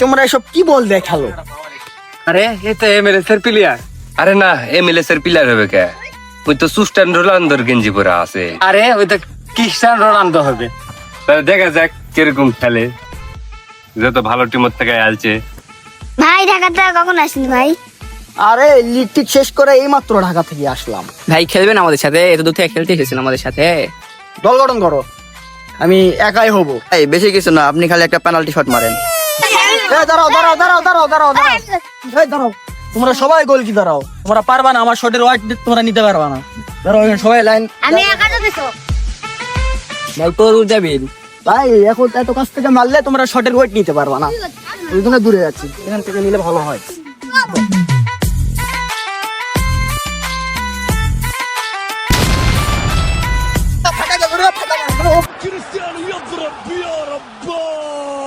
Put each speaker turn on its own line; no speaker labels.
তোমরা এসব কি বল দেখালো?
আরে এ তো এমএলএস এর প্লেয়ার।
আরে না, এমএলএস এর পিলার হবে কে? ওই তো সুস্টান রোনালদোর গেঞ্জি পরা আছে।
আরে ওই তো ক্রিস্টিয়ানো রোনালদো হবে।
তাহলে দেখা যাক কিরকম খেলে, যত ভালো টিমের থেকে আলছে।
ভাই ঢাকাতে কখন আসেন ভাই?
আরে লিগ টিগ শেষ করে এইমাত্র ঢাকা থেকে আসলাম।
ভাই খেলবেন আমাদের সাথে? এত দূর থেকে খেলতে এসেছেন আমাদের সাথে।
দল গঠন করো, আমি একাই হব।
এই বেশি কিছু না, আপনি খালি একটা পেনাল্টি শট মারেন।
দাঁড়াও দাঁড়াও দাঁড়াও দাঁড়াও দাঁড়াও দাঁড়াও, এই দাঁড়াও, তোমরা সবাই গোল কি দাঁড়াও, তোমরা পারবা না, আমার শটের ওয়াইড তোমরা নিতে পারবা না। দাঁড়াও এখানে সবাই লাইন।
আমি একা যাবো।
ভাই তোর যাবেন?
ভাই এখন এত কাছ থেকে মারলে তোমরা শটের ওয়েট নিতে পারবা না, ওই জন্য দূরে যাচ্ছি, এখান থেকে নিলে ভালো হয়।
كريستيانو يضرب يا رباه